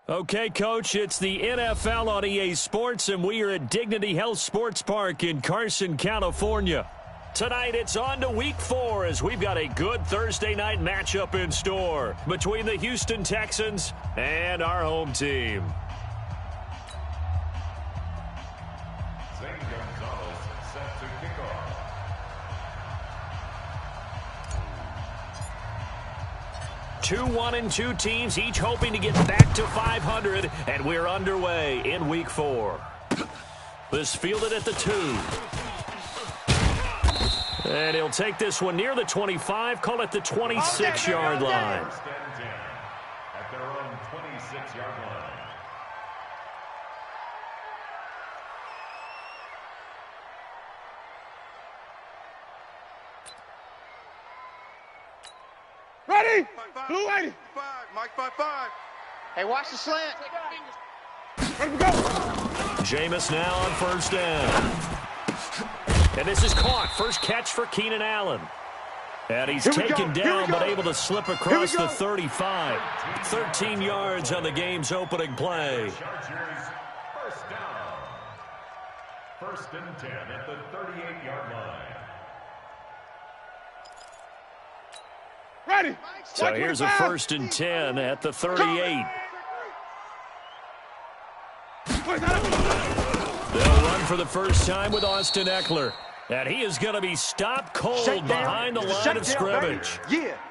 Okay, Coach, it's the NFL on EA Sports, and we are at Dignity Health Sports Park in Carson, California. Tonight, it's on to Week 4 as we've got a good Thursday night matchup in store between the Houston Texans and our home team. Set to kick off. Two 1-2 teams, each hoping to get back to 500, and we're underway in Week 4. This fielded at the 2. And he'll take this one near the 25, call it the 26-yard line. First and 10 at their own 26-yard line. Ready? Blue 80. Mike 5-5. Hey, watch the slant. Ready to go. Jameis now on first down. And this is caught. First catch for Keenan Allen. And he's taken down but able to slip across the 35. 13 yards on the game's opening play. Chargers first down. First and 10 at the 38-yard line. Ready. So here's a first and 10 at the 38. They'll run for the first time with Austin Eckler. And he is going to be stopped cold behind the line of scrimmage.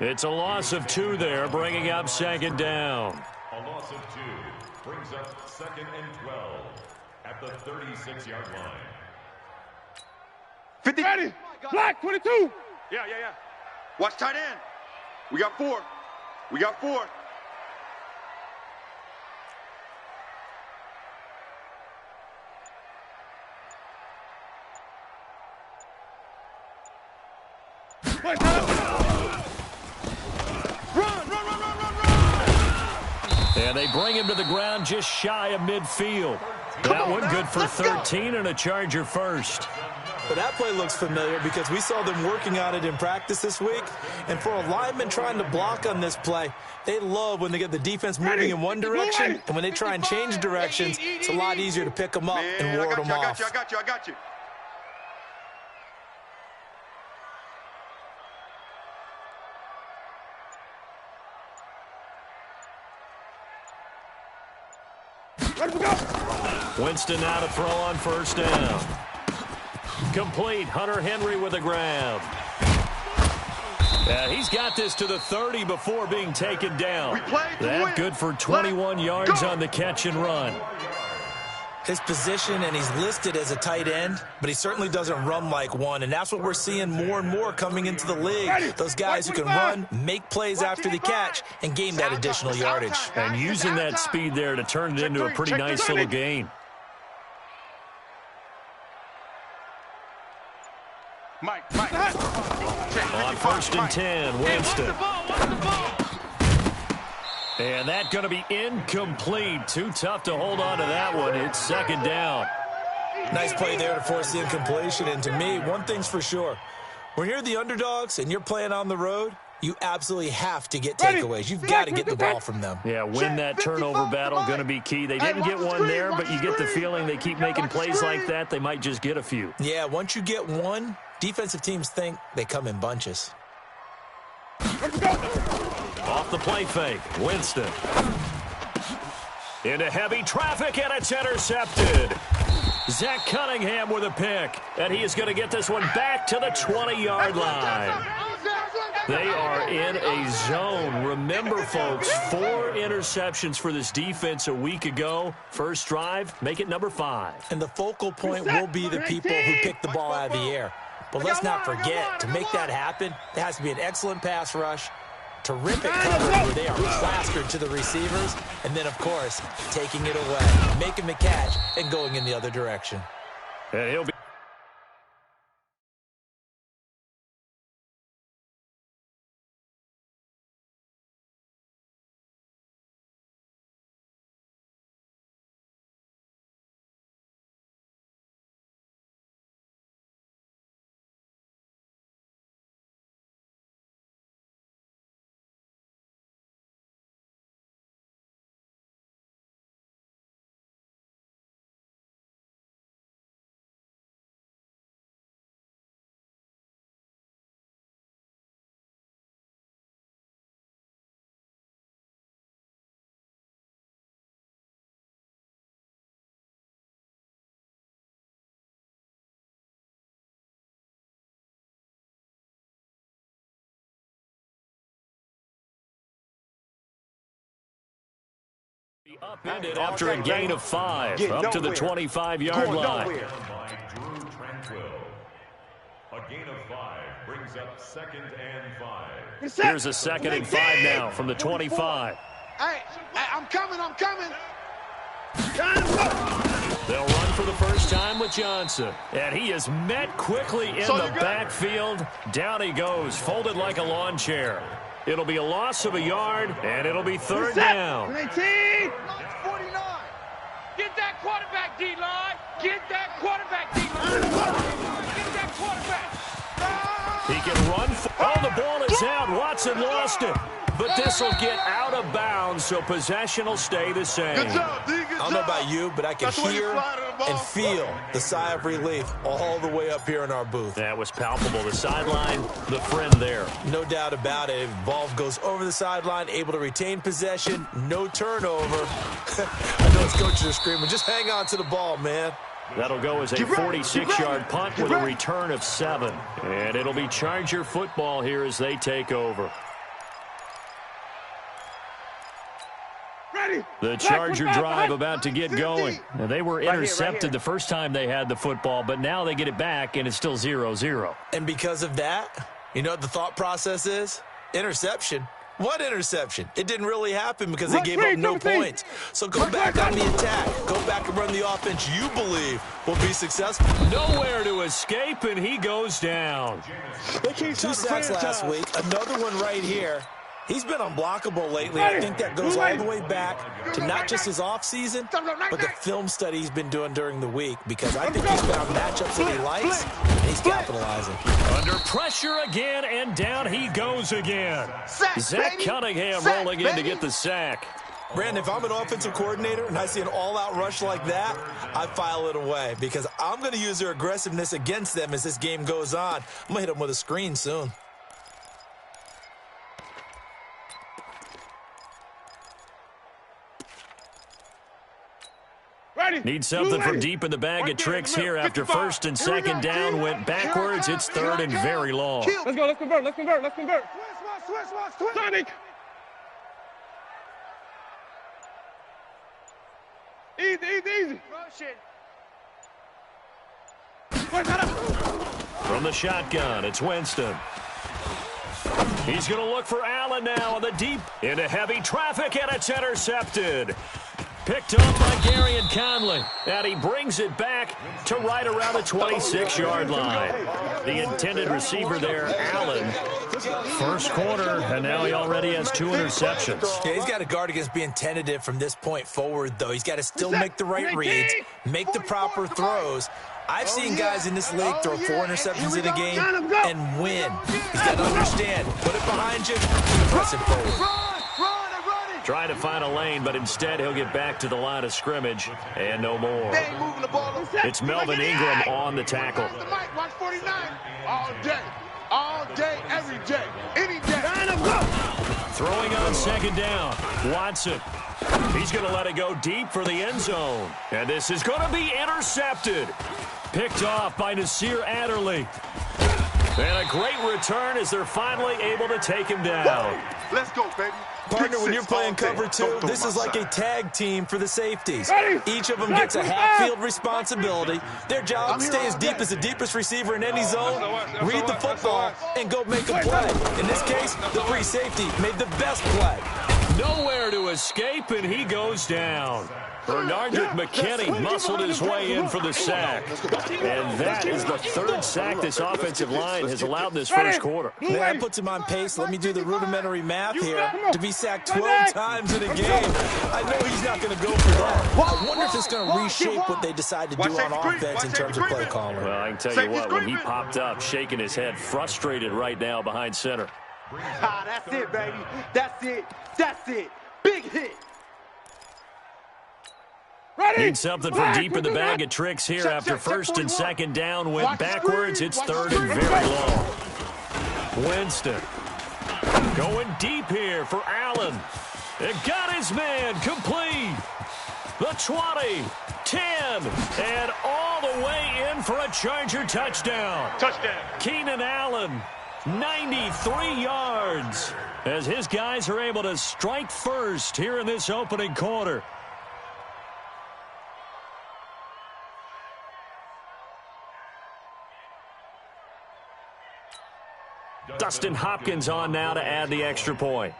It's a loss of 2 there, bringing up second down. A loss of 2 brings up second and 12 at the 36-yard line. 50. Ready. Black 22. Yeah. Watch tight end. We got 4. We got 4. Run, run. And they bring him to the ground just shy of midfield. That one good for 13 and a Charger first. But that play looks familiar because we saw them working on it in practice this week. And for a lineman trying to block on this play, they love when they get the defense moving in one direction. And when they try and change directions, it's a lot easier to pick them up and ward them off. I got you. Ready to go. Winston now to throw on first down. Complete. Hunter Henry with a grab. He's got this to the 30 before being taken down. That good for 21 yards on the catch and run. His position, and he's listed as a tight end, but he certainly doesn't run like one, and that's what we're seeing more and more coming into the league. Those guys who can run, make plays after the catch, and gain that additional yardage. And using that speed there to turn it into a pretty nice little gain. Mike. On first and 10, Winston. And that's going to be incomplete. Too tough to hold on to that one. It's second down. Nice play there to force the incompletion. And to me, one thing's for sure. When you're the underdogs and you're playing on the road, you absolutely have to get takeaways. You've got to get the ball from them. Yeah, win that turnover battle, going to be key. They didn't get one there, but you get the feeling they keep making plays like that, they might just get a few. Yeah, once you get one, defensive teams think they come in bunches. Off the play fake, Winston. Into heavy traffic, and it's intercepted. Zach Cunningham with a pick, and he is going to get this one back to the 20-yard line. They are in a zone. Remember, folks, 4 interceptions for this defense a week ago. First drive, make it number 5. And the focal point will be the people who pick the ball out of the air. But let's not forget, to make that happen, there has to be an excellent pass rush, terrific coverage where they are plastered to the receivers, and then, of course, taking it away, making the catch, and going in the other direction. And he'll be Upended after a gain of 5, up to the 25-yard line. By Drew Tranquil. A gain of 5 brings up 2nd and 5. Here's a 2nd and 5 now from the 25. Hey, I'm coming. They'll run for the first time with Johnson. And he is met quickly in the backfield. Down he goes, folded like a lawn chair. It'll be a loss of a yard, and it'll be 3rd down. 18. 49. Get that quarterback, D-line. Get that quarterback, D-line. Get that quarterback. He can run. Oh, the ball is out. Watson lost it. But this will get out of bounds, so possession will stay the same. Good job, D. Good job. I don't know about you, but I can hear and feel the sigh of relief all the way up here in our booth. That was palpable. The sideline, the friend there. No doubt about it. Ball goes over the sideline, able to retain possession, no turnover. I know his coaches are screaming, just hang on to the ball, man. That'll go as a 46-yard punt with a return of 7. And it'll be Charger football here as they take over. The Charger drive about to get going. Now, they were intercepted the first time they had the football, but now they get it back, and it's still 0-0. And because of that, you know what the thought process is? Interception. What interception? It didn't really happen because they gave up no points. So go back on the attack. Go back and run the offense you believe will be successful. Nowhere to escape, and he goes down. 2 sacks last week. Another one right here. He's been unblockable lately. I think that goes all the way back to not just his offseason, but the film study he's been doing during the week, because I think he's found matchups that he likes, and he's capitalizing. Under pressure again, and down he goes again. Zach Cunningham rolling in to get the sack. Brandon, if I'm an offensive coordinator and I see an all-out rush like that, I file it away, because I'm going to use their aggressiveness against them as this game goes on. I'm going to hit them with a screen soon. Need something from deep in the bag of tricks here after 1st and 2nd down. Went backwards. It's 3rd and very long. Let's go. Let's convert. Switch. Sonic. Easy. From the shotgun, it's Winston. He's going to look for Allen now on the deep. Into heavy traffic, and it's intercepted. Picked up by Gary and Conley. And he brings it back to right around the 26-yard line. The intended receiver there, Allen. First quarter, and now he already has 2 interceptions. Yeah, he's got to guard against being tentative from this point forward, though. He's got to still make the right reads, make the proper throws. I've seen guys in this league throw 4 interceptions in a game and win. He's got to understand, put it behind you, press it forward. Trying to find a lane, but instead he'll get back to the line of scrimmage and no more. It's Melvin Ingram on the tackle. Watch 49. All day, every day, any day. Throwing on 2nd down. Watson. He's going to let it go deep for the end zone. And this is going to be intercepted. Picked off by Nasir Adderley. And a great return as they're finally able to take him down. Let's go, baby. Partner, when you're playing cover 2, this is like a tag team for the safeties. Each of them gets a half-field responsibility. Their job, stay as deep as the deepest receiver in any zone, read the football, and go make a play. In this case, the free safety made the best play. Nowhere to escape, and he goes down. Bernardrick McKinney muscled his way in for the sack. And that is the 3rd sack this offensive line has allowed in this first quarter. That puts him on pace. Let me do the rudimentary math here. To be sacked 12 times in a game, I know he's not going to go for that. I wonder if it's going to reshape what they decide to do on offense in terms of play calling. Well, I can tell you what, when he popped up, shaking his head, frustrated right now behind center. That's it, baby. That's it. Big hit. Need something from deep in the bag of tricks here after 1st and 2nd down. Went backwards. It's 3rd and very long. Winston going deep here for Allen. It got his man complete. The 20, 10, and all the way in for a Charger touchdown. Keenan Allen, 93 yards, as his guys are able to strike first here in this opening quarter. Dustin Hopkins on now to add the extra point.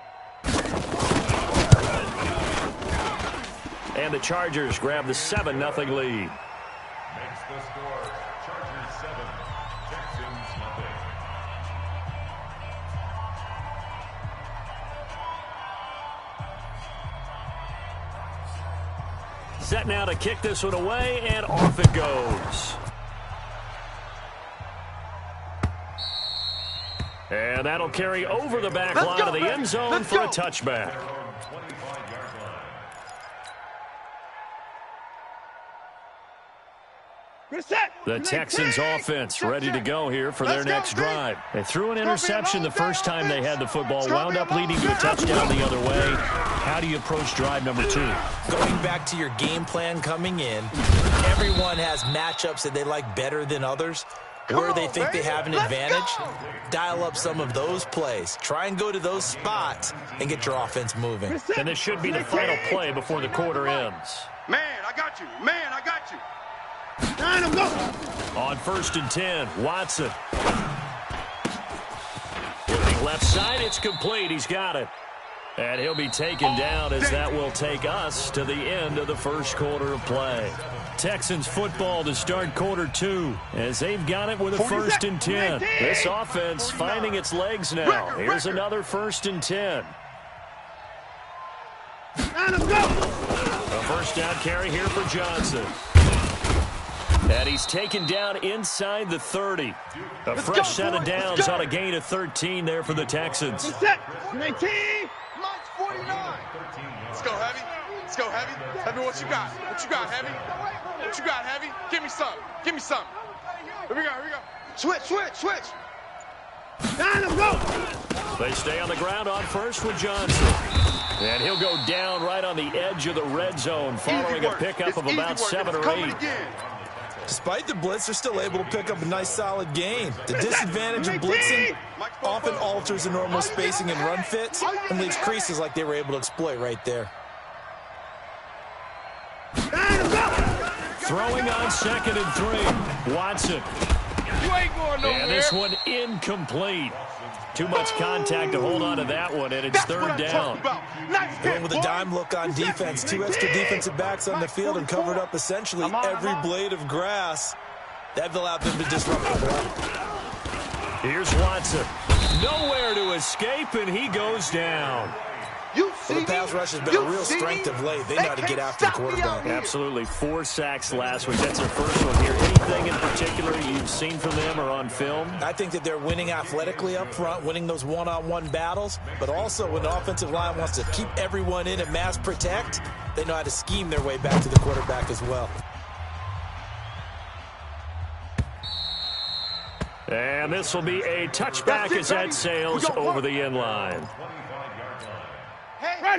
And the Chargers grab the 7-0 lead. Makes the score Chargers 7, Texans 0. Set now to kick this one away, and off it goes. And that'll carry over the back line of the end zone for a touchback. The Texans offense ready to go here for their next drive. They threw an interception the first time they had the football, wound up leading to a touchdown the other way. How do you approach drive number 2? Going back to your game plan coming in, everyone has matchups that they like better than others. Where they think they have an advantage, dial up some of those plays. Try and go to those spots and get your offense moving. And this should be the final play before the quarter ends. Man, I got you. Man, I got you. On 1st and 10, Watson. Looking left side, it's complete. He's got it. And he'll be taken down as that will take us to the end of the first quarter of play. Texans football to start quarter 2 as they've got it with a 1st and 10. This offense finding its legs now. Here's another 1st and 10. A first down carry here for Johnson. And he's taken down inside the 30. A fresh set of downs on a gain of 13 there for the Texans. 19. Mike's 49. Let's go, Heavy. Let's go, Heavy. Tell me what you got. What you got, Heavy? What you got, Heavy? Give me some. Give me some. Here we go. Here we go. Switch, switch, switch. They stay on the ground on first with Johnson. And he'll go down right on the edge of the red zone following a pickup of about 7 or 8. Despite the blitz, they're still able to pick up a nice, solid gain. The disadvantage of blitzing often alters the normal spacing and run fits and leaves creases like they were able to exploit right there. Throwing on 2nd and 3. Watson. You ain't going nowhere. And this one incomplete. Too much contact to hold on to that one, and it's 3rd down. Going with a dime look on defense. 2 extra defensive backs on the field and covered up essentially every blade of grass. That allowed them to disrupt the run. Here's Watson. Nowhere to escape, and he goes down. Well, the pass rush has been a real strength of late. They know how to get after the quarterback. Absolutely. 4 sacks last week. That's their first one here. Anything in particular you've seen from them or on film? I think that they're winning athletically up front, winning those one-on-one battles, but also when the offensive line wants to keep everyone in and mass protect, they know how to scheme their way back to the quarterback as well. And this will be a touchback as that sails over the end line.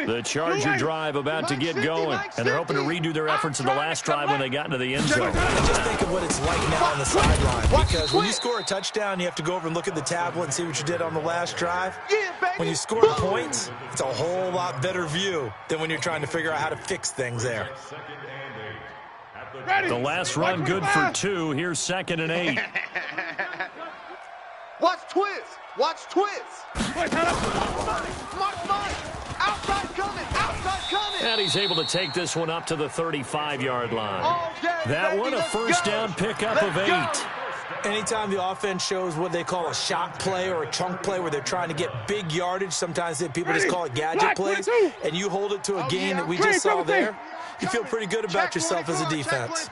The Charger drive about to get going, and they're hoping to redo their efforts in the last drive when they got into the end zone. Just think of what it's like now on the sideline, because when you score a touchdown, you have to go over and look at the tablet and see what you did on the last drive. When you score points, it's a whole lot better view than when you're trying to figure out how to fix things there. The last run good for 2. Here's 2nd and 8. Watch twist. Watch twist. Mark Mike. Outside coming. Outside coming. And he's able to take this one up to the 35-yard line. That one a first down pickup of 8. Anytime the offense shows what they call a shot play or a chunk play where they're trying to get big yardage, sometimes people just call it gadget plays, and you hold it to a gain that we just saw there, you feel pretty good about yourself as a defense.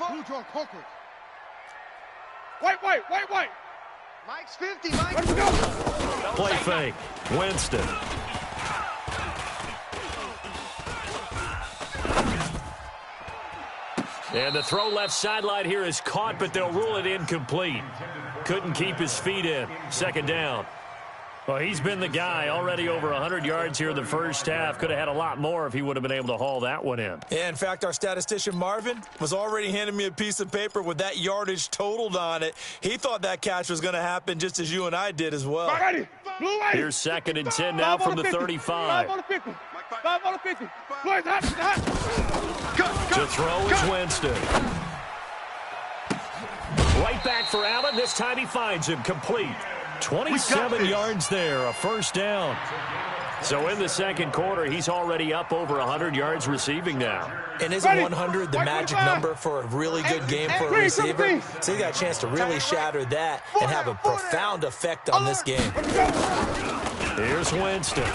Wait. Mike's 50. Mike. Play fake. Winston. And the throw left sideline here is caught, but they'll rule it incomplete. Couldn't keep his feet in. 2nd down. Well, he's been the guy, already over 100 yards here in the first half. Could have had a lot more if he would have been able to haul that one in. Yeah, in fact, our statistician Marvin was already handing me a piece of paper with that yardage totaled on it. He thought that catch was going to happen just as you and I did as well. Here's 2nd and 10 now from the 35. 5 on the 50. 5 on the 50. To throw is Winston. Right back for Allen. This time he finds him complete. 27 yards there, a first down. So in the second quarter, he's already up over 100 yards receiving now. And isn't 100 the magic number for a really good game for a receiver? So he got a chance to really shatter that and have a profound effect on this game. Here's Winston.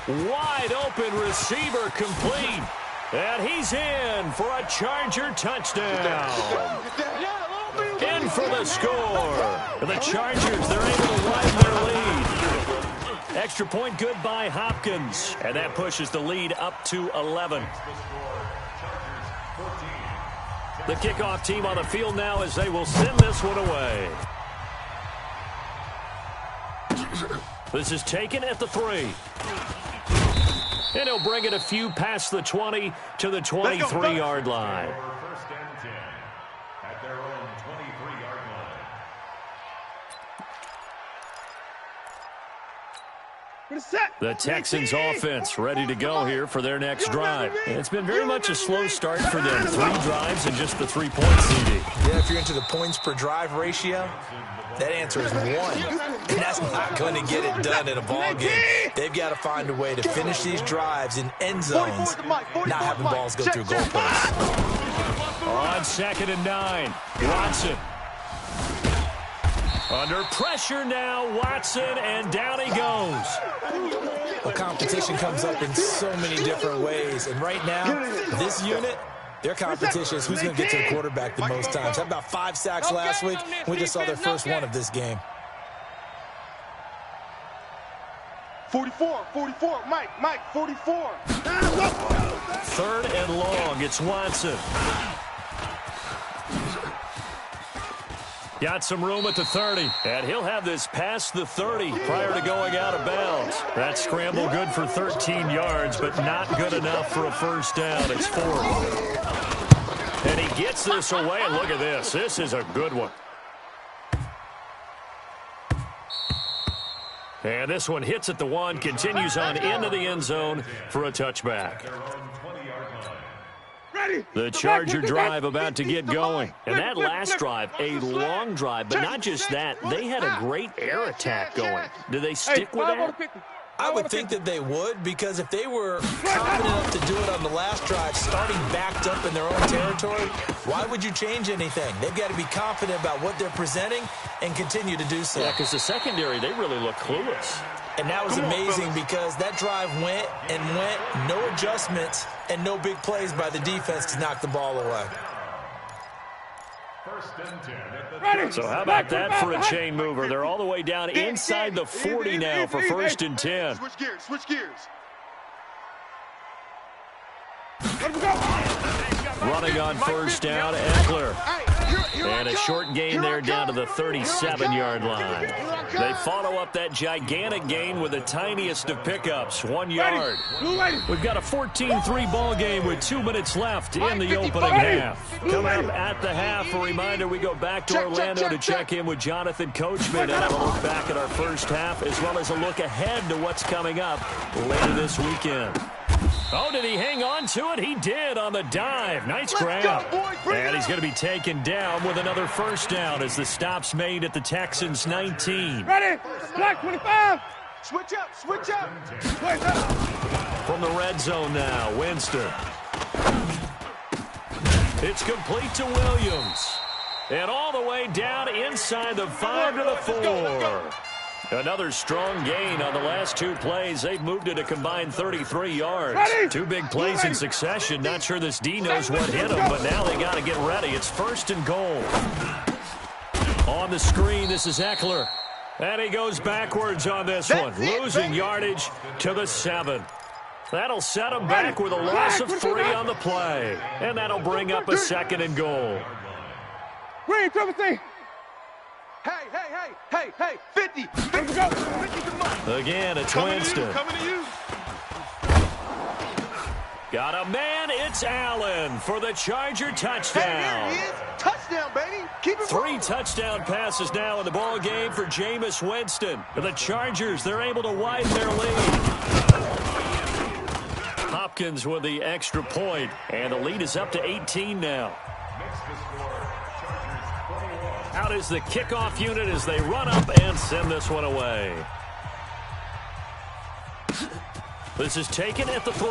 Wide open receiver complete. And he's in for a Charger touchdown. In for the score. The Chargers, they're able to widen their lead. Extra point good by Hopkins. And that pushes the lead up to 11. The kickoff team on the field now as they will send this one away. This is taken at the 3. And he'll bring it a few past the 20 to the 23-yard line. First and 10 at their own 23-yard line. The Texans offense ready to go here for their next drive. And it's been very much a slow start for them. 3 drives and just the 3-point CD. Yeah, if you're into the points per drive ratio, that answer is 1. And that's not going to get it done in a ball game. They've got to find a way to finish these drives in end zones, not having balls go through goalposts. On 2nd and 9, Watson. Under pressure now, Watson, and down he goes. Well, competition comes up in so many different ways. And right now, this unit, their competition is who's going to get to the quarterback the most times. Had about 5 sacks last week. We just saw their first one of this game. 44, Mike, 44. 3rd and long, it's Watson. Got some room at the 30, and he'll have this past the 30 prior to going out of bounds. That scramble good for 13 yards, but not good enough for a first down. It's 4th. And he gets this away, and look at this. This is a good one. And this one hits at the 1, continues on into the end zone for a touchback. The Charger drive about to get going. And that last drive, a long drive, but not just that. They had a great air attack going. Do they stick with that? I would think that they would, because if they were confident enough to do it on the last drive, starting backed up in their own territory, why would you change anything? They've got to be confident about what they're presenting and continue to do so. Yeah, because the secondary, they really look clueless. And that was amazing because that drive went and went, no adjustments, and no big plays by the defense to knock the ball away. So how about that for a chain mover? They're all the way down inside the 40 now for 1st and 10. Switch gears. Running on first down, Eckler. And a short gain there down to the 37-yard line. They follow up that gigantic gain with the tiniest of pickups, 1 yard. We've got a 14-3 ball game with 2 minutes left in the opening half. Coming up at the half, a reminder, we go back to Orlando to check in with Jonathan Coachman and have a look back at our first half, as well as a look ahead to what's coming up later this weekend. Oh, did he hang on to it? He did on the dive. Nice grab. And he's going to be taken down with another first down as the stop's made at the Texans' 19. Ready? Black 25. Switch up. From the red zone now, Winston. It's complete to Williams. And all the way down inside the 5 to the 4. Another strong gain on the last 2 plays. They've moved it a combined 33 yards. 2 big plays in succession. Not sure this D knows what hit him, but now they got to get ready. It's 1st and goal. On the screen, this is Eckler. And he goes backwards on this one, losing yardage to the 7. That'll set him back with a loss of 3 on the play. And that'll bring up a 2nd and goal. Green, 17. Hey, 50. Again, it's Winston. Coming to you. Got a man, it's Allen for the Charger touchdown. Hey, there he is. Touchdown, baby. Keep it 3 rolling. touchdown passes now in the ball game for Jameis Winston. The Chargers, they're able to widen their lead. Hopkins with the extra point, and the lead is up to 18 now. Out is the kickoff unit as they run up and send this one away. This is taken at the 3.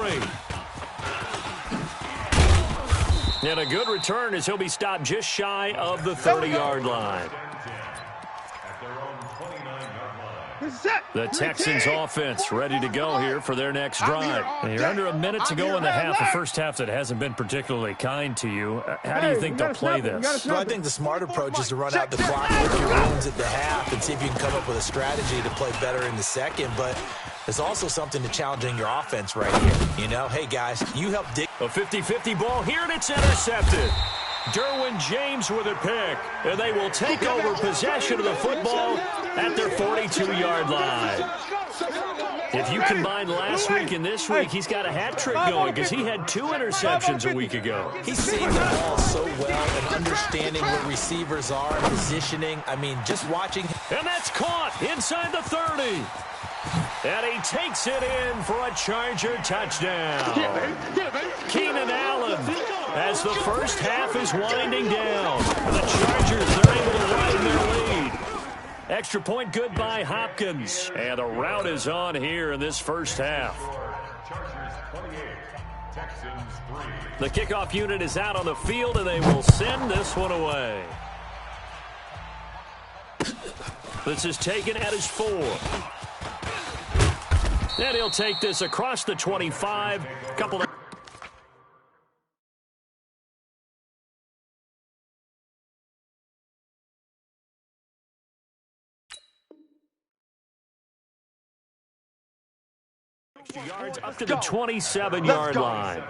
And a good return as he'll be stopped just shy of the 30-yard line. The Texans offense ready to go here for their next drive. And you're under a minute to go in the half, a first half that hasn't been particularly kind to you. How do you think they'll play this? Well, I think the smart approach is to run out the clock with your wounds at the half and see if you can come up with a strategy to play better in the second. But there's also something to challenging your offense right here. You know, hey, guys, you help dig. A 50-50 ball here, and it's intercepted. Derwin James with a pick, and they will take over possession of the football at their 42-yard line. If you combine last week and this week, he's got a hat trick going because he had 2 interceptions a week ago. He's seeing the ball so well and understanding where receivers are and positioning. I mean, just watching. And that's caught inside the 30. And he takes it in for a Charger touchdown. Keenan Allen, as the first half is winding down. The Chargers, they're able to widen their lead. Extra point good by Hopkins. And the route is on here in this first half. The kickoff unit is out on the field, and they will send this one away. This is taken at his 4. And he'll take this across the 25. Couple of yards up to the 27-yard line.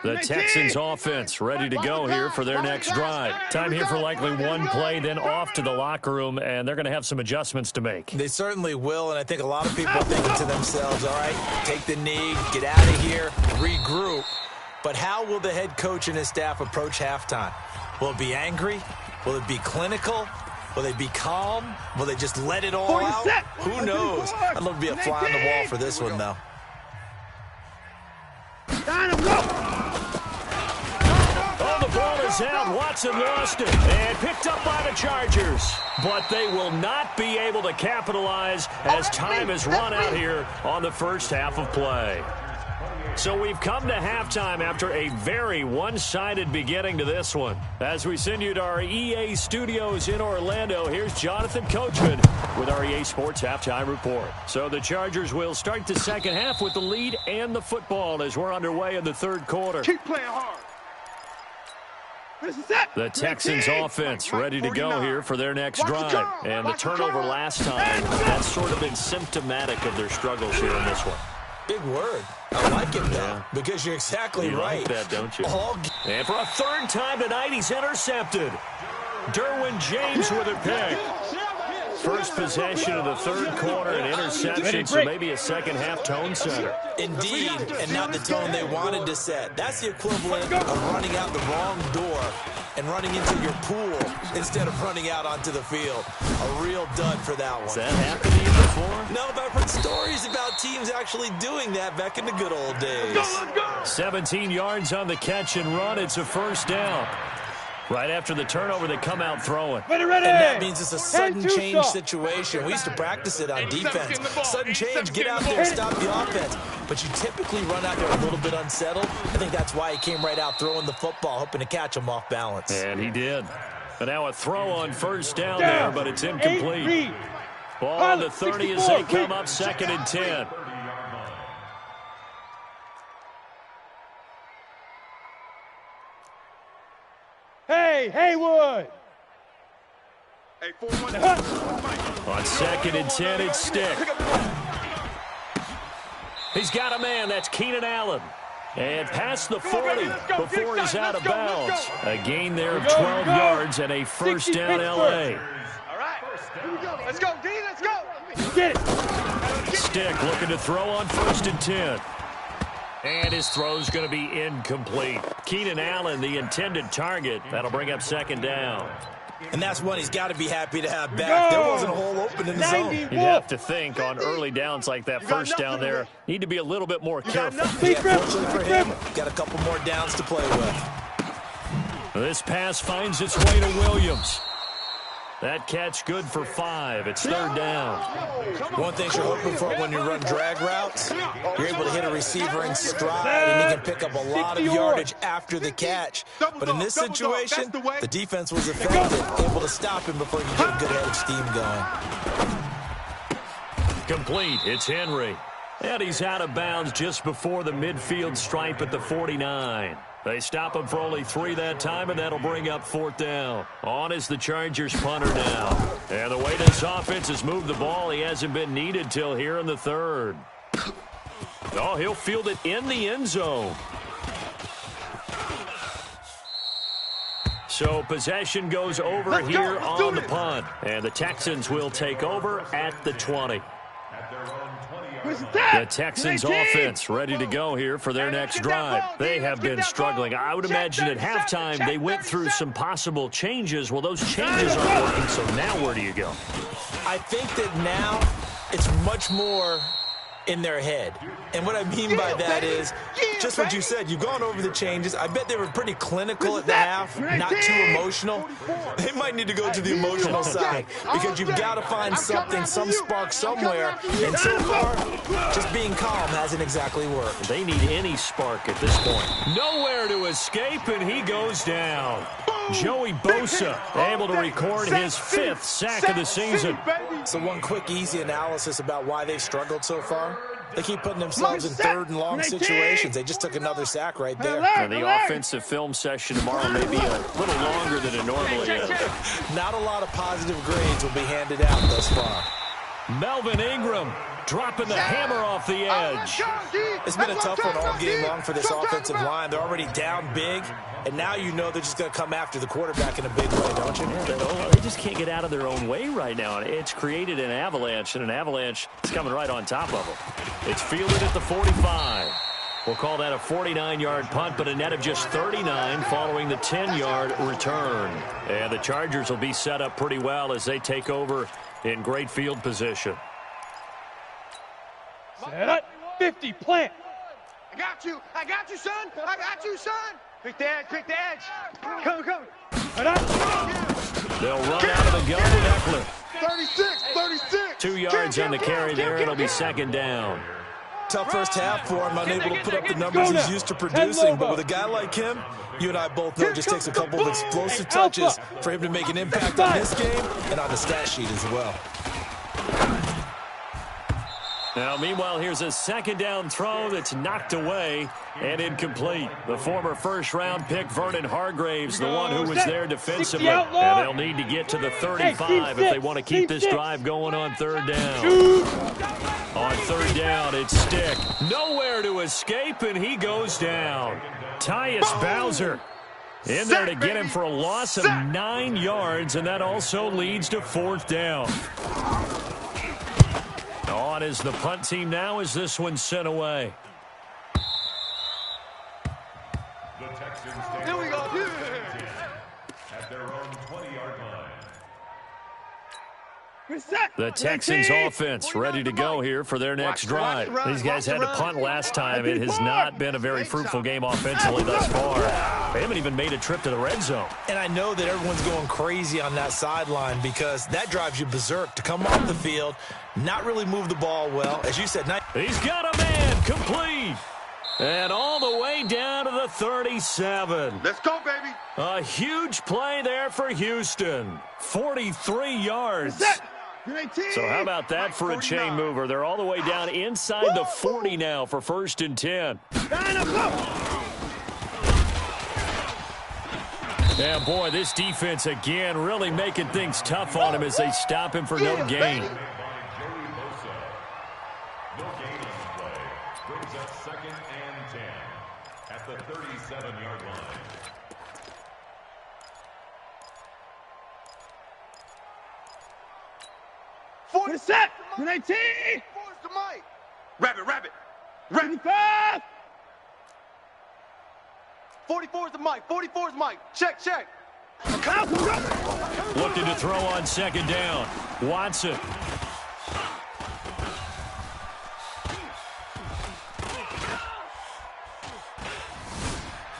The Texans offense ready to go here for their next drive. Time here for likely one play, then off to the locker room, and they're going to have some adjustments to make. They certainly will, and I think a lot of people are thinking to themselves, all right, take the knee, get out of here, regroup. But how will the head coach and his staff approach halftime? Will it be angry? Will it be clinical? Will they be calm? Will they just let it all out? Who knows? I'd love to be a fly on the wall for this one, though. Oh, the ball is out. Watson lost it and picked up by the Chargers. But they will not be able to capitalize as time is run out here on the first half of play. So we've come to halftime after a very one-sided beginning to this one. As we send you to our EA studios in Orlando, here's Jonathan Coachman with our EA Sports Halftime Report. So the Chargers will start the second half with the lead and the football as we're underway in the third quarter. Keep playing hard. The Texans offense ready to go here for their next drive. And the turnover last time, that's sort of been symptomatic of their struggles here in this one. Big word. I like it, though, because you're exactly right. You like that, don't you? And for a third time tonight, he's intercepted. Derwin James with a pick. First possession of the third quarter, an interception, so maybe a second-half tone setter. Indeed, and not the tone they wanted to set. That's the equivalent of running out the wrong door and running into your pool instead of running out onto the field. A real dud for that one. Has that happened to you before? No, but I've heard stories about teams actually doing that back in the good old days. 17 yards on the catch and run. It's a first down. Right after the turnover, they come out throwing. Ready. And that means it's a sudden change situation. We used to practice it on defense. Sudden change, get out there and stop the offense. But you typically run out there a little bit unsettled. I think that's why he came right out throwing the football, hoping to catch him off balance. And he did. And now a throw on first down there, but it's incomplete. Ball on the 30 as they come up second and 10. Hey, Haywood! Hey, 4-1. On second and 10, it's Stick. He's got a man. That's Keenan Allen. And past the 40 before he's out of bounds. A gain there of 12 yards and a first down L.A. All right. Let's go, D. Let's go. Get it! Stick looking to throw on first and 10. And his throw's going to be incomplete. Keenan Allen, the intended target. That'll bring up second down. And that's one he's got to be happy to have back. There wasn't a hole open in the zone. You'd have to think on early downs like that first down there, need to be a little bit more careful. Yeah, fortunately for him, got a couple more downs to play with. This pass finds its way to Williams. That catch good for 5. It's third down. One thing you're hoping for when you run drag routes, you're able to hit a receiver in stride, and he can pick up a lot of yardage after the catch. But in this situation, the defense was effective, able to stop him before he could get a good head of steam going. Complete. It's Henry. And he's out of bounds just before the midfield stripe at the 49. They stop him for only 3 that time, and that'll bring up fourth down. On is the Chargers punter now. And the way this offense has moved the ball, he hasn't been needed till here in the third. Oh, he'll field it in the end zone. So possession goes over here on the punt. And the Texans will take over at the 20. The Texans offense ready to go here for their next drive. They have been struggling. I would imagine at halftime they went through some possible changes. Well, those changes aren't working, so now where do you go? I think that now it's much more in their head. And what I mean by that is just what you said. You've gone over the changes. I bet they were pretty clinical at the half, not too emotional. They might need to go to the emotional side because you've got to find something, some spark somewhere. And so far, just being calm hasn't exactly worked. They need any spark at this point. Nowhere to escape, and he goes down. Joey Bosa able to record his 5th sack of the season. So one quick, easy analysis about why they've struggled so far. They keep putting themselves in third and long situations. They just took another sack right there. And the offensive film session tomorrow may be a little longer than it normally is. Not a lot of positive grades will be handed out thus far. Melvin Ingram dropping the hammer off the edge. It's been a tough one all game long for this offensive line. They're already down big, and now you know they're just going to come after the quarterback in a big way, don't you? Yeah, they just can't get out of their own way right now. It's created an avalanche, and an avalanche is coming right on top of them. It's fielded at the 45. We'll call that a 49-yard punt, but a net of just 39 following the 10-yard return. And the Chargers will be set up pretty well as they take over in great field position. Set up. 50, plant. I got you, son. I got you, son. Quick the edge. Come. Right up. They'll run out of the gun with Eckler. 36. 2 yards on the carry there. It'll be second down. Tough first half for him, unable to put up the numbers he's used to producing. But with a guy like him, you and I both know it just takes a couple of explosive touches for him to make an impact on this game and on the stat sheet as well. Now, meanwhile, here's a second down throw that's knocked away and incomplete. The former first-round pick, Vernon Hargraves, the one who was there defensively. And they'll need to get to the 35 if they want to keep this drive going on third down. On third down, it's Stick. Nowhere to escape, and he goes down. Tyus Bowser in there to get him for a loss of 9 yards, and that also leads to fourth down. On is the punt team now as this one's sent away. The Texans take Here we go. at their own 20-yard line. The Texans offense ready to go here for their next drive. These guys had to punt last time. It has not been a very fruitful game offensively thus far. They haven't even made a trip to the red zone. And I know that everyone's going crazy on that sideline because that drives you berserk to come off the field, not really move the ball well. As you said, he's got a man complete. And all the way down to the 37. Let's go, baby. A huge play there for Houston. 43 yards. So how about that for a chain mover? They're all the way down inside the 40 now for 1st and 10. Yeah, boy, this defense again really making things tough on him as they stop him for no gain. No gain on the play. Brings up 2nd and 10 at the 37-yard line. We're set. 19. Rabbit. 25. 44's the mic. Check. Looking to throw on second down. Watson.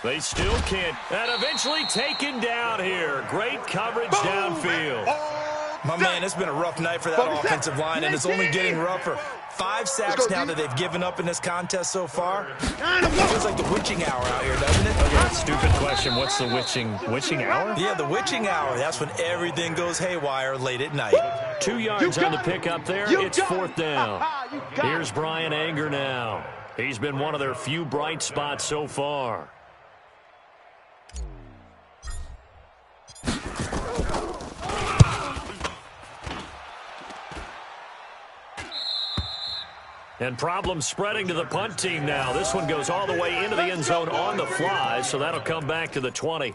They still can't. And eventually taken down here. Great coverage downfield. My man, it's been a rough night for that offensive line, and it's only getting rougher. 5 sacks now that they've given up in this contest so far. It feels like the witching hour out here, doesn't it? Okay, stupid question. What's the witching hour? Yeah, the witching hour. That's when everything goes haywire late at night. 2 yards on the pickup there. It's fourth down. Here's Brian Anger now. He's been one of their few bright spots so far. And problems spreading to the punt team now. This one goes all the way into the end zone on the fly, so that'll come back to the 20.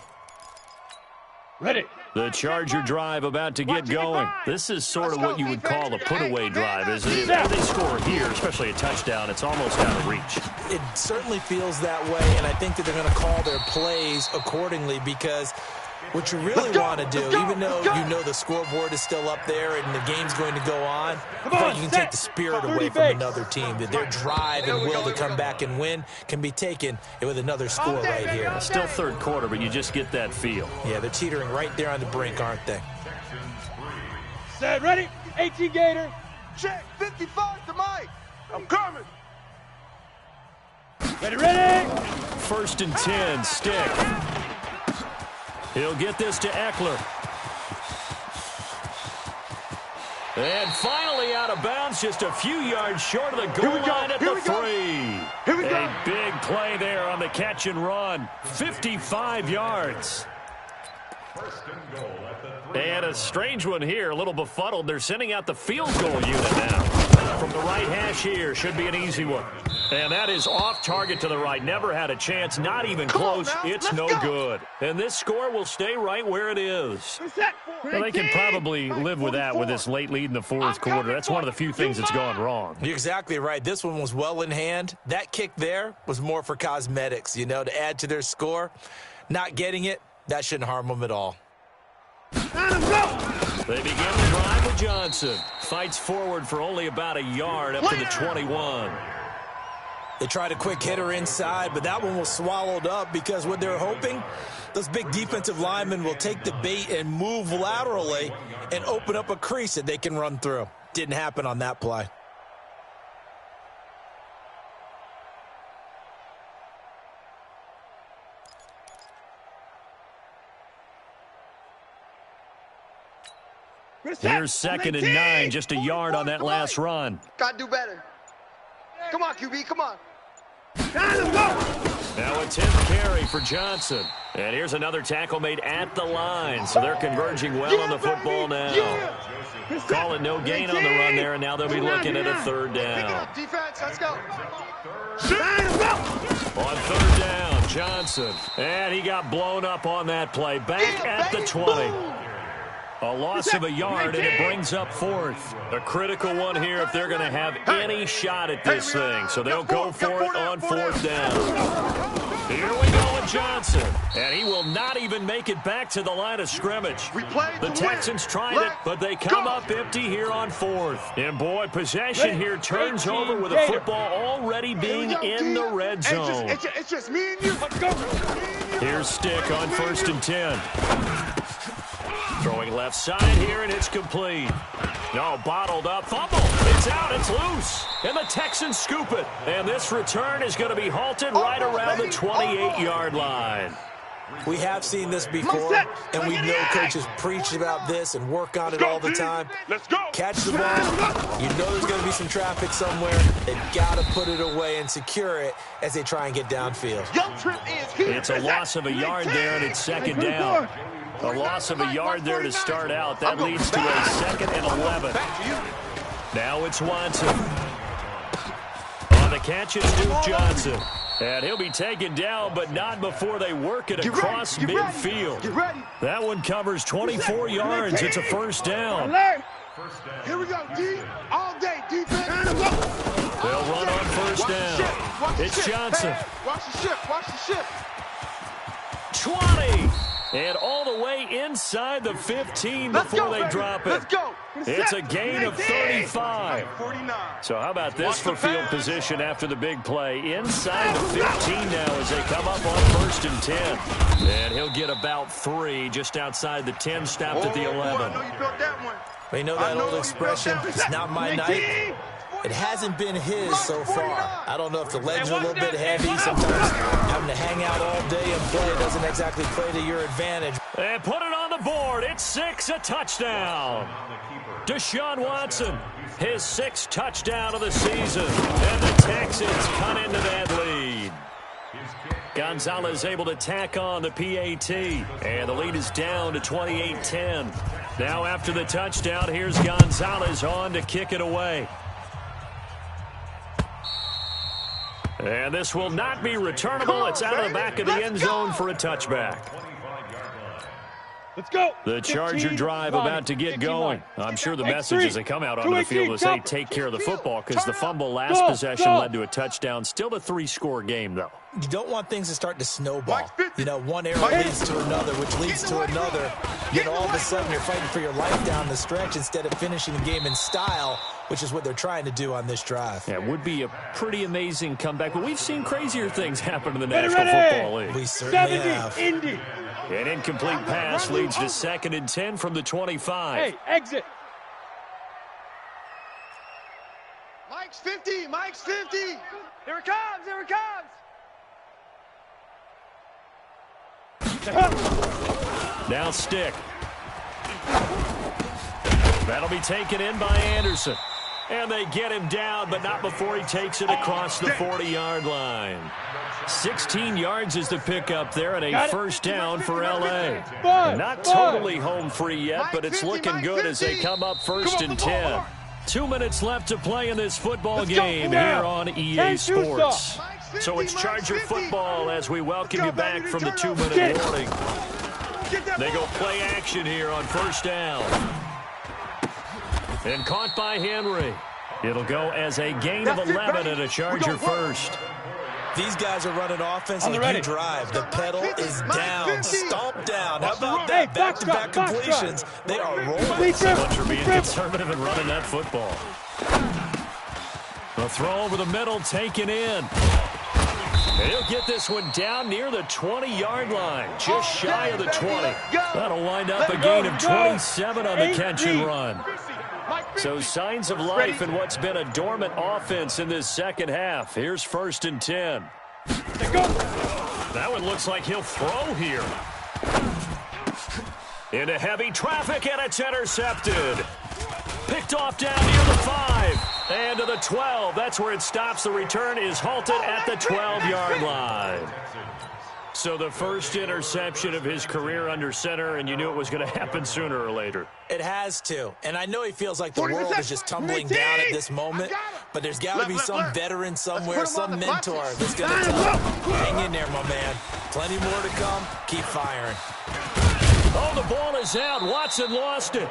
Ready. The Charger drive about to get going. This is sort of what you would call a put-away drive, isn't it? If they score here, especially a touchdown, it's almost out of reach. It certainly feels that way, and I think that they're going to call their plays accordingly because what you really want to do, even though you know the scoreboard is still up there and the game's going to go on, I think you can take the spirit away from another team, that their drive and will to come back and win can be taken with another score right here. It's still third quarter, but you just get that feel. Yeah, they're teetering right there on the brink, aren't they? Set, ready. 18 Gator. Check, 55 to Mike. I'm coming. Ready, ready. First and 10, Stick. He'll get this to Eckler. And finally out of bounds, just a few yards short of the goal line at the 3. A big play there on the catch and run. 55 yards. And a strange one here, a little befuddled. They're sending out the field goal unit now. From the right hash here, should be an easy one. And that is off target to the right. Never had a chance, not even close. It's no good. And this score will stay right where it is. Well, they can probably live with that with this late lead in the fourth quarter. That's one of the few things that's gone wrong. You're exactly right. This one was well in hand. That kick there was more for cosmetics, you know, to add to their score. Not getting it, that shouldn't harm them at all. They begin the drive with Johnson. Fights forward for only about a yard up to the 21. They tried a quick hitter inside, but that one was swallowed up because what they're hoping, those big defensive linemen will take the bait and move laterally and open up a crease that they can run through. Didn't happen on that play. Here's second and 9, just a yard on that last run. Gotta do better. Come on, QB, come on. Now a 10th carry for Johnson. And here's another tackle made at the line, so they're converging well on the football now. Calling no gain on the run there, and now they'll be looking at a third down. Defense, let's go. On third down, Johnson. And he got blown up on that play. Back at the 20. A loss of a yard, and it brings up fourth. A critical one here if they're going to have any shot at this thing. So they'll go for it on fourth down. Here we go with Johnson. And he will not even make it back to the line of scrimmage. The Texans tried it, but they come up empty here on fourth. And boy, possession here turns over with the football already being in the red zone. It's just me and you. Let's go. Here's Stick on first and 10. Throwing left side here, and it's complete. No, bottled up. Fumble. It's out. It's loose. And the Texans scoop it. And this return is going to be halted right around the 28-yard line. We have seen this before, and we know coaches preach about this and work on it all the time. Let's go. Catch the ball. You know there's going to be some traffic somewhere. They've got to put it away and secure it as they try and get downfield. It's a loss of a yard there, and it's second down. A loss of a yard there to start out. That leads to a second and 11. Now it's Watson. On the catch, it's Duke Johnson. And he'll be taken down, but not before they work it across midfield. That one covers 24 yards. It's a first down. Here we go, D. All day, defense. They'll run on first down. It's Johnson. Watch the ship. Watch the ship. 20. And all the way inside the 15 before they drop it. Let's go. It's a gain of 35. 49. So how about this for field position after the big play? Inside the 15 now as they come up on 1st and 10. And he'll get about 3 just outside the 10, stopped at the 11. I know you felt that one. Well, you know that old expression, it's not my night. It hasn't been his so far. I don't know if the legs are a little bit heavy. Sometimes having to hang out all day and play doesn't exactly play to your advantage. And put it on the board. It's 6, a touchdown. Deshaun Watson, his 6th touchdown of the season. And the Texans cut into that lead. Gonzalez able to tack on the PAT. And the lead is down to 28-10. Now after the touchdown, here's Gonzalez on to kick it away. And this will not be returnable. It's out of the back of the end zone for a touchback. Let's go. The Charger drive about to get going. I'm sure the message as they come out onto the field is, hey, take care of the football, because the fumble last possession led to a touchdown. Still a 3-score game, though. You don't want things to start to snowball. You know, one error leads to another, which leads to another. Then all of a sudden you're fighting for your life down the stretch instead of finishing the game in style, which is what they're trying to do on this drive. Yeah, it would be a pretty amazing comeback, but we've seen crazier things happen in the National Football League. We certainly have. Indy. An incomplete pass leads to 2nd and 10 from the 25. Hey, exit. Mike's 50. Mike's 50. Here it comes. Here it comes. Now stick. That'll be taken in by Anderson. And they get him down, but not before he takes it across the 40-yard line. 16 yards is the pickup there, and a first down for L.A. Not totally home free yet, but it's looking good as they come up 1st and 10. 2 minutes left to play in this football game here on EA Sports. So it's Charger football as we welcome you back from the 2-minute warning. They go play action here on 1st down. And caught by Henry. It'll go as a gain of 11 and a Charger first. These guys are running offense like you drive. The pedal is down, stomp down. How about that? Back-to-back completions. They are rolling. So much for being conservative and running that football. The throw over the middle taken in. And he'll get this one down near the 20-yard line, just shy of the 20. That'll wind up a gain of 27 on the catch and run. So signs of life in what's been a dormant offense in this second half. Here's 1st and 10. That one looks like he'll throw here. Into heavy traffic, and it's intercepted. Picked off down near the 5. And to the 12. That's where it stops. The return is halted at the 12-yard line. So the first interception of his career under center, and you knew it was going to happen sooner or later. It has to. And I know he feels like the world is just tumbling down at this moment, but there's got to be some veteran somewhere, some mentor that's going to tell him, hang in there, my man. Plenty more to come. Keep firing. Oh, the ball is out. Watson lost it.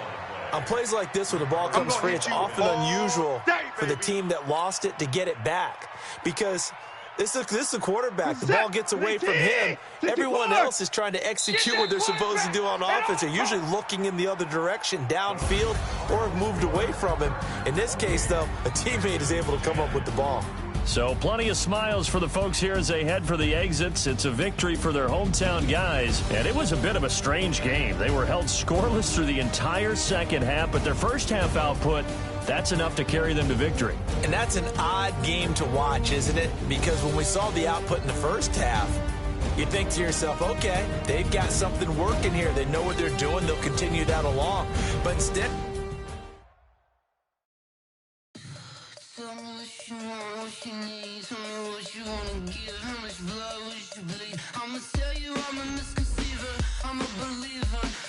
On plays like this where the ball comes free, it's often unusual for the team that lost it to get it back, because this is the quarterback. The ball gets away from him. Everyone else is trying to execute what they're supposed to do on offense. They're usually looking in the other direction, downfield, or have moved away from him. In this case, though, a teammate is able to come up with the ball. So plenty of smiles for the folks here as they head for the exits. It's a victory for their hometown guys. And it was a bit of a strange game. They were held scoreless through the entire second half, but their first half output, that's enough to carry them to victory. And that's an odd game to watch, isn't it? Because when we saw the output in the first half, you think to yourself, okay, they've got something working here. They know what they're doing. They'll continue that along. But instead, I'ma tell you I'm a misconceiver, I'm a believer.